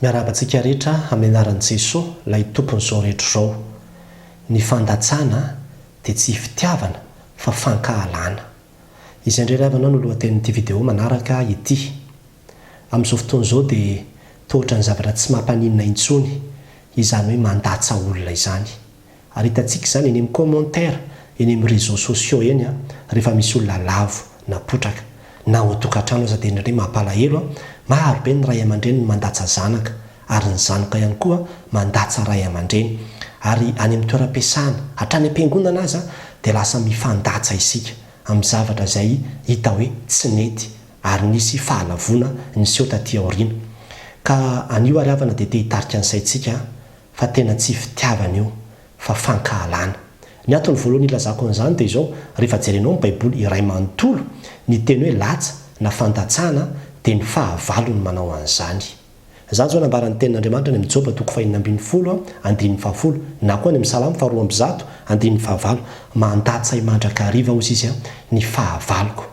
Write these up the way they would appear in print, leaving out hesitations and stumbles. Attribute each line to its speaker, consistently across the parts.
Speaker 1: Miarabantsika rehetra amin'ny anaran'i Jesosy ilay tompon'izao rehetra izao. Ny fandatsana dia tsy fitiavana fa fakahalana. Izay indray ravana no lohatenin'ity vidéo manaraka ity. Amin'izao fotoana izao dia tohatra ny zavatra tsy mampaninona intsony, izany hoe mandatsa olona izany. Ary hitantsika izany eny amin'ny commentaire, eny amin'ny réseaux sociaux eny rehefa misy olona lavo na potraka na ao an-tokantrano aza dia indray mampalahelo maro be ny ray aman-dreny mandatsa zanaka, ary ny zanaka ihany koa mandatsa ray aman-dreny. Ary any amin'ny toeram-piasana, hatrany am-piangonana aza dia lasa mifandatsa isika amin'ny zavatra izay hita hoe tsy nety ary nisy fahalavona niseho taty aoriana. Ka anio ary havana dia te hitarika ny saintsika fa tena tsy fitiavana io fa fakahalana. Ny antony voalohany ilazako an'izany dia izao, rehefa jerenao ny baiboly iray manontolo, ny teny hoe latsa na fandatsana dia ny fahavalo ny manao an'izany. Izany zao nambaran'ny tenin'Andriamanitra ny amin'ny Jakoba 4:10 na koa ny amin'ny Salamo 2:115 mandatsa himandraka hariva hozy izy ny fahavaloko.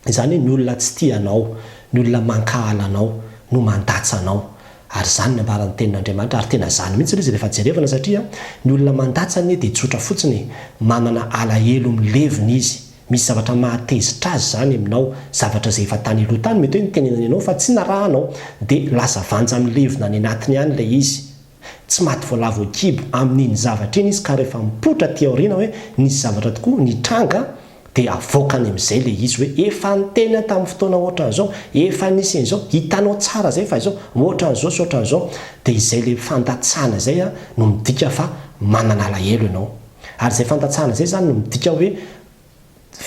Speaker 1: Izany hoe ny olona tsy tia anao, ny olona mankahala anao no mandatsa anao. Ary izany nambaran'ny tenin'Andriamanitra, ary tena zany mihitsy izy rehefa jerevana, satria ny olona mandatsa dia tsotra fotsiny, manana alahelo milevina izy. Misy zavatra mahatezitra azy zany aminao, zavatra izay efa tany aloha tany mety hoe nitenenany ianao fa tsy narahanao, dia lasa vanja milevina any anatiny any ilay izy. Tsy maty voalavo kibo amin'iny zavatra iny izy, ka rehefa mipotra ty aoriana hoe nisy zavatra tokoa nitranga, dia avoakany amin'izay ilay izy hoe efa niteny tamin'ny fotoana ohatran'izao, efa nisy an'izao, hitanao tsara zay fa izao ohatran'izao sy ohatran'izao. Dia izay ilay fandatsana izay no midika fa manana alahelo ianao. Ary izay fandatsana izay zany no midika hoe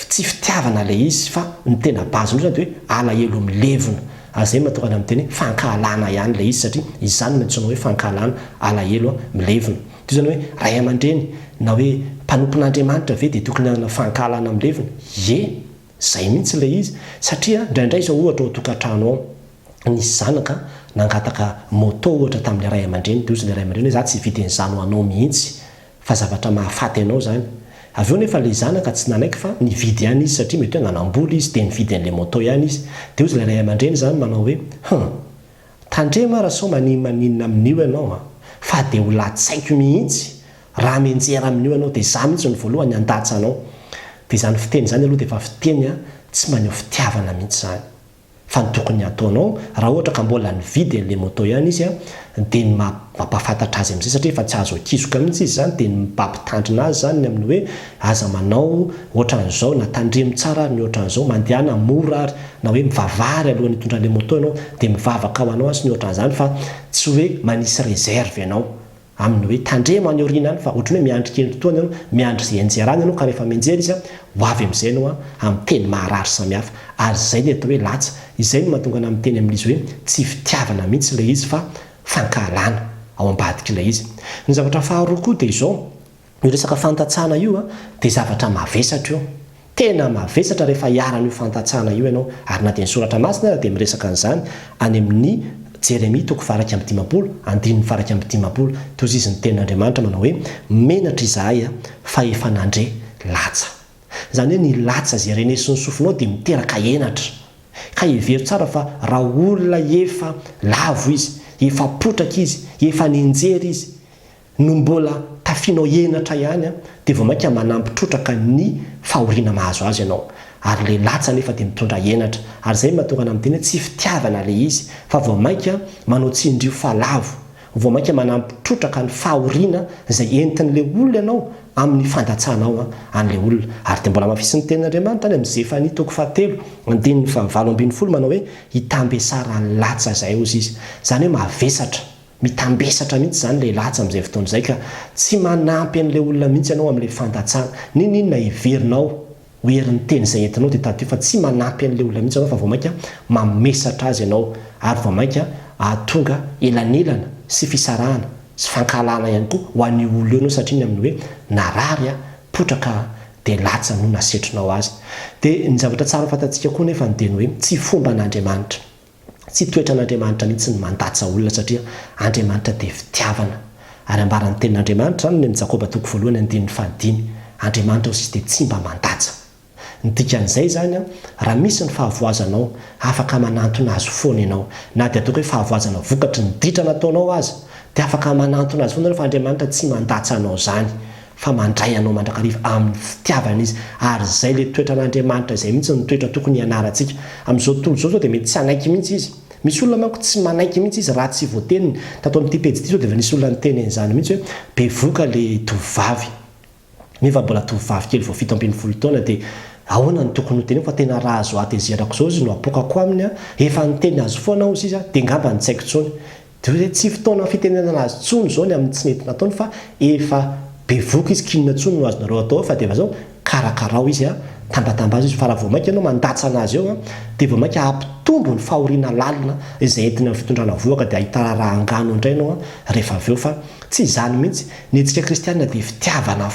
Speaker 1: tsy fitiavana ilay izy, fa ny tena bazy zany dia hoe alahelo milevina. Ary izay mahatonga amin'ny teny fakahalana ihany ilay izy, satria izany no antsoina hoe fakahalana, alahelo milevina. Toy izany hoe ray aman-dreny na hoe mpanompon'Andriamanitra ve dia tokony hanana fakahalana milevina? Zay mihitsy ilay izy, satria indraindray izao ohatra ao tokantrano ao nisy zanaka nangataka moto ohatra tamin'ilay ray aman-dreny, dia ozy ilay ray aman-dreny hoe za tsy hividy an'izany ho anao mihitsy, fa zavatra mahafaty anao zany. Avy eo nefa ilay zanaka tsy nanaiky fa nividy ihany izy, satria mety hoe nanamboly izy dia nividy an'ilay moto ihany izy. Dia ozy ilay ray aman-dreny zany manao hoe tandrema raha sao maninona amin'io ianao, fa dia ho latsaiko mihitsy raha menjera amin'io ianao, dia za mihitsy ny voalohany handatsa anao. Dia izany fiteny zany aloha dia efa fiteny tsy maneho fitiavana mihitsy zany. Fa ny tokony ataonao raha ohatra ka mbola nividy an'ilay moto ihany izy dia ny mampafantatra azy amin'izay, satria efa tsy azo akizoka mihitsy izy zany, dia ny mampitandrina azy zany amin'ny hoe aza manao ohatran'izao, na tandremo tsara ary ny ohatran'izao, mandehana mora ary na hoe mivavary alohan'ny hitondra an'ilay moto ianao, dia mivavaka ho anao sy ny ohatran'izany, fa tsy hoe manisy réserve ianao amin'ny hoe tandremo any aoriana any, fa ohatrany hoe miandry kely fotoana ianao, miandry izay anjerany ianao, ka rehefa menjera izy ho avy amin'izay ianao amin'ny teny maharary samihafa. Ary izay ny atao hoe latsa. Izay no mahatonga amin'ny teny amin'izy hoe tsy fitiavana mihitsy ilay izy fa fakahalana ao ambadika ilay izy. Ny zavatra faharoa koa dia izao, io resaka fandatsana io dia zavatra mavesatra io, tena mavesatra rehefa hiaran'io fandatsana io ianao. Ary na dia ny soratra masina dia miresaka an'izany any amin'ny Jeremia 3:10, toy izy ny tenin'Andriamanitra manao hoe menatra Izay fa efa nandre latsa. Izany hoe ny latsa izay renesy ny sofinao dia miteraka enatra. Ka hevery tsara fa raha olona efa lavo izy, efa potraka izy, efa nenjery izy, no mbola tafianao enatra ihany dia vao mainka manampitrotraka ny fahoriana mahazo azy ianao. Ary ilay latsa nefa dia mitondra enatra. Ary izay mahatonga amin'ny teny tsy fitiavana ilay izy, fa vao mainka manao tsindrio falavo, vao mainka manampitrotraka ny fahoriana izay entin'ilay olona ianao amin'ny fandatsanao an'ilay olona. Ary dia mbola mafisy ny tenin'Andriamanitra any amin'ny Zefania 4:7 manao hoe hitambe sara ny latsa izay hozy izy. Izany hoe mavesatra, mitambesatra mihitsy zany ilay latsa amin'izay fotoana izay, ka tsy manampy an'ilay olona mihitsy ianao amin'ilay fandatsana. Ninona heverinao ho herin'ny teny izay entinao dia taty, fa tsy manampy an'ilay olona mihitsy ianao, fa vao mainka mamesatra azy ianao, ary vao mainka ahatonga elanelana sy fisarahana sy fankahalana ihany koa ho an'io olona ianao, satria ny amin'ny hoe narary potraka dia latsa no nasetrinao azy. Dia ny zavatra tsara fantatsika koa nefa ny teny hoe tsy fomba an'Andriamanitra, tsy toetra an'Andriamanitra mihitsy ny mandatsa olona, satria Andriamanitra dia fitiavana. Ary ambaran'ny tenin'Andriamanitra zany ny Jakoba 1:5, Andriamanitra hozy dia tsy mba mandatsa. ny dikan'izay zany raha misy ny fahavoazanao afaka manantona azy foana ianao na dia ataoko hoe fahavoazana vokatry ny ditra nataonao azy dia afaka manantona azy foana fa Andriamanitra tsy mandatsa anao zany fa mandray anao mandrakariva amin'ny fitiavana izy ary zay le toetra n'Andriamanitra izay mihitsy ny toetra tokony hianarantsika amin'izao tontolo zao dia mety tsy anaiky mihitsy izy. Misy olona manko tsy manaiky mihitsy izy raha tsy voateniny tato amin'ity pejy ity zao dia nisy olona niteny an'izany mihitsy hoe bevoka le tovavy nefa mbola tovavy kely vao 17 taona dia ahoana ny tokony ho teny fa tena raha azo atezerako zao izy no apokako aminy efa niteny azy foana ozy izy dia ngamba ny tsaiko tsony dia tsy fotoana fitenenana azy tsony zao ny amin'ny tsy nety nataony fa efa bevoka izy kinina tsony no azonareo atao fa dia zao karakarao izy tambatamba azy izy fa raha vao mainka ianao mandatsa anazy eo dia vao mainka ampitombo ny fahoriana lalina izay entina amin'ny fitondrana voaka dia ahitana raha angano indray ianao rehefa avy eo fa tsy izany mihitsy ny antsika kristianina dia fitiavana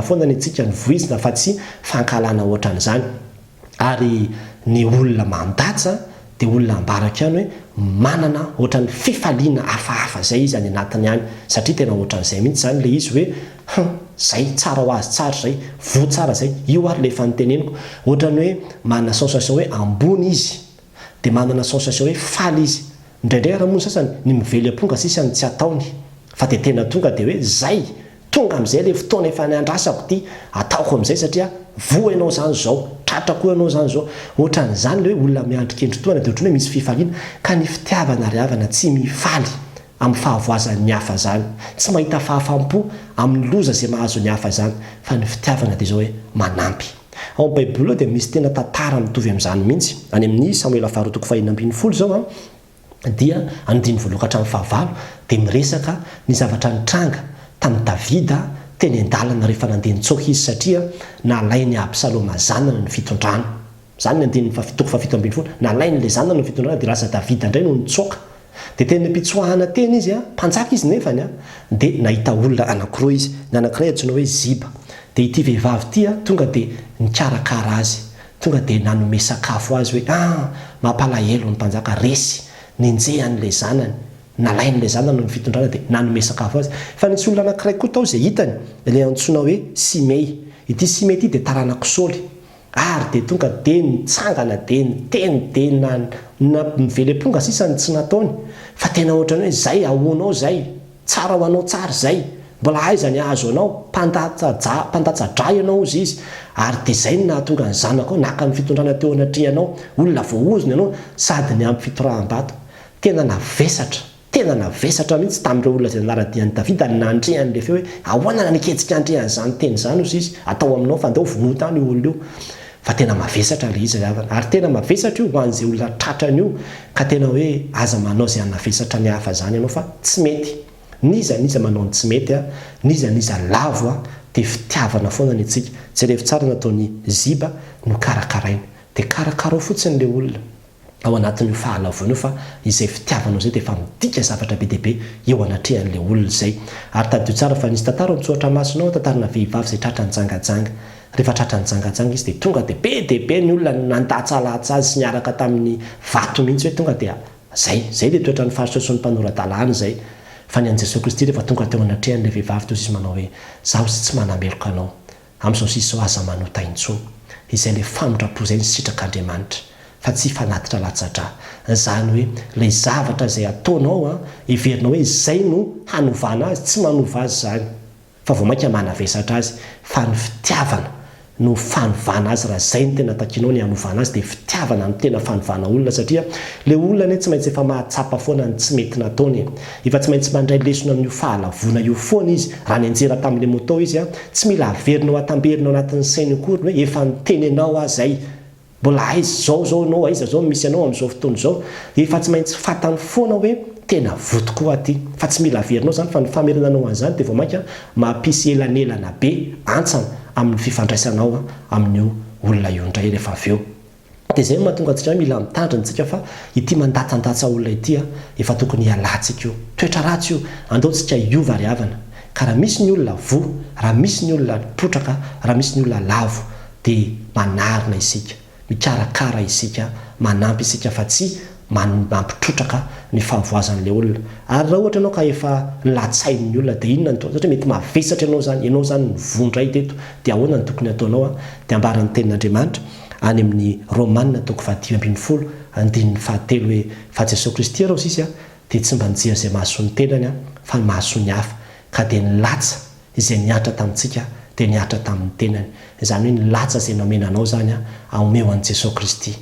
Speaker 1: foana ny antsika ny voizina fa tsy fankahalana ohatran'izany ary ny olona mandatsa dia olona ambaraka ihany hoe manana ohatran'ny fifaliana hafahafa zay izy any anatiny ihany satria tena ohatran'izay mihitsy zany le izy hoe zay tsara ho azy tsara zay vo tsara zay io ary le efa niteneniko ohatrany hoe manana sensation hoe ambony izy dia manana sensation hoe faly izy indraindray raha moa sasany ny mively amponga sisany tsy ataony fa dia tena tonga dia hoe zay tonga amin'izay le fotoana efa niandrasako ty ataoko amin'izay satria vo ianao zany zao tratrako ianao zany zao ohatran'izany le hoe olona miandrikendry-toana dia ohatrany hoe misy fifaliana ka ny fitiavana ry havana tsy mifaly amin'ny fahavoazan'ny hafa zany tsy mahita fahafampo amin'ny loza izay mahazo ny hafa zany fa ny fitiavana dia zao hoe manampy ao amin'ny baiboly dia misy tena tantara mitovy amin'izany mihitsy any amin'ny Samuela faharoa toko 4:20 zao dia andiny voalokatra amin'ny fahavalo dia miresaka ny zavatra nitranga tamin'ny Davida teny an-dalana rehefa nandeha nitsoaka izy satria nalainy Absaloma zanana ny fitondrana zany ny andiny toko 7:20 nalainy le zanana ny fitondrana dia lasa Davida indray no nitsoaka dia teny mpitsoahana teny izy mpanjaka izy nefany dia nahita olona anankiroa izy ny anankiray antsoina hoe Ziba dia ity vehivavy ity tonga dia nikarakara azy tonga dia nanome sakafo azy hoe mampalahelo ny mpanjaka resy nenjehan'le zanany nalain'le zanany ny fitondrana dia nanome sakafo azy fa nisy olona anankiray koa tao izay hitany ilay antsoina hoe Simei ity Simei ity dia taranako Saoly ary dia tonga dia nitsangana dia niteny dia na mively amponga sisany tsy nataony fa tena ohatrany hoe zay ahoanao zay tsara ho anao tsara zay mbola aizany azo anao mpandatsa-dra ianao ozy izy ary dia zay no nahatonga ny zanako naka ny fitondrana teo anatrianao olona voaozony ianao sady ny ampy fitoraham-bato tena navesatra mihitsy tamin'ireo olona izay naradian'ny Davida nandrehan'le feo hoe ahoana niketsika andrehan'izany teny zany ozy izy atao aminao fa andao vono tany io olona io fa tena mavesatra le izy havana ary tena mavesatra io ho an'izay olona tratrany io ka tena hoe aza manao izay anavesatra ny hafa zany ianao fa tsy mety niza manao ny tsy mety niza lavo dia fitiavana foana ny antsika tsy rehefa tsara nataony Ziba no karakaraina dia karakarao fotsiny le olona ao anatin'io fahalavona io fa izay fitiavanao zay dia efa midika zavatra be deaibe eo anatrehan'le olona zay ary tadio tsara fa nisy tantara mitsoatra masonao tantarana vehivavy izay tratra nijangajanga rehefa tratra nijangajanga izy dia tonga dia be deaibe ny olona nandatsalatsa azy sy niaraka tamin'ny vato mihitsy hoe tonga dia zay dia toetra ny fariseso ny mpanorandalàna zay fa ny an' Jesosy Kristy rehefa tonga teo anatrehan'le vehivavy teo izy manao hoe zaho sy tsy manameloka anao amin'izao sisy zao aza manota intsony izay le famondrapo zay ny sitrak'Andriamanitra fa tsy fanatitra latsatra zany hoe le zavatra izay ataonao iverinao hoe zay no hanovana azy tsy manova azy zany fa vao mainka manavesatra azy fa ny fitiavana no fanovana azy raha zay ny tena takinao ny hanovana azy dia fitiavana no tena fanovana olona satria le olona tsy maintsy efa mahatsapa foana ny tsy mety nataony efa tsy maintsy mandray lesona amin'io fahalavona io foana izy raha ny anjera tamin'le moto izy tsy mila averinao atamberinao anatin'ny sainy akory hoe efa nitenenao azy mbola aizy zao anao aiza zao misy anao amin'izao fotoana zao efa tsy maintsy fatany foana hoe tena votokoa aty fa tsy mila averinao zany fa ny famerenanao an'izany dia vao mainka mampisy elanelana be antsana amin'ny fifandraisanao amin'io olona io indray rehefa avy eo dia zay mahatonga antsika mila mitandrinatsika fa ity mandatandatsa olona ity efa tokony hialantsika io toetra ratsy io andaontsika iova ry havana ka raha misy ny olona vo raha misy ny olona potraka raha misy ny olona lavo dia manarina isika mikarakara isika manampy isika fa tsy mampitrotraka ny fahavoazan'le olona. Ary raha ohatra ianao ka efa latsain'ny olona dia inona ny satria mety mavesatra ianao zany nivondray teto dia ahoana ny tokony ataonao dia ambaran'ny tenin'Andriamanitra any amin'ny Romanina 10:10 andininy 7 hoe fa Jesosy Kristy rao sisy dia tsy mba nijery izay mahasoa ny tenany fa mahasoa ny hafa ka dia nilatsa izay niatra tamintsika dia niatra tamin'ny tenany. Izany hoe nilatsa izay nomenanao zany aomeo an'i Jesosy Kristy,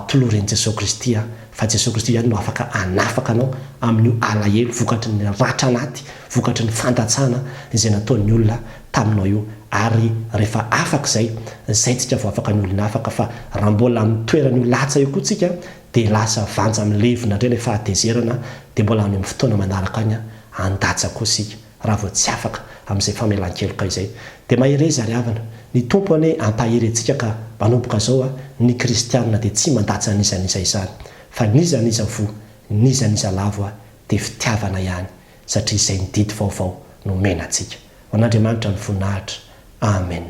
Speaker 1: toloren'i Jesosy Kristy fa Jesosy Kristy ihany no afaka anafaka anao amin'io alahelo vokatry ny ratra anaty, vokatry ny fandatsana izay nataon'ny olona taminao io. Ary rehefa afaka izay tsika vao afaka ny olona afaka, fa raha mbola amin'ny toeran'io latsa io koa tsika dia lasa vanja milevina indray ilay fahatezerana dia mbola any amin'ny fotoana manaraka any andatsa koa sika raha vao tsy afaka amin'izay famelan-keloka izay. Dia mahery zary havana ny tompo hoe ampahery antsika ka manomboka zao ny kristianina dia tsy mandatsa nizaniza izany fa nizaniza vo nizaniza lavo dia fitiavana ihany satria izay ny didy vaovao no mena antsika. Ho an'Andriamanitra ny voninahitra. Amen.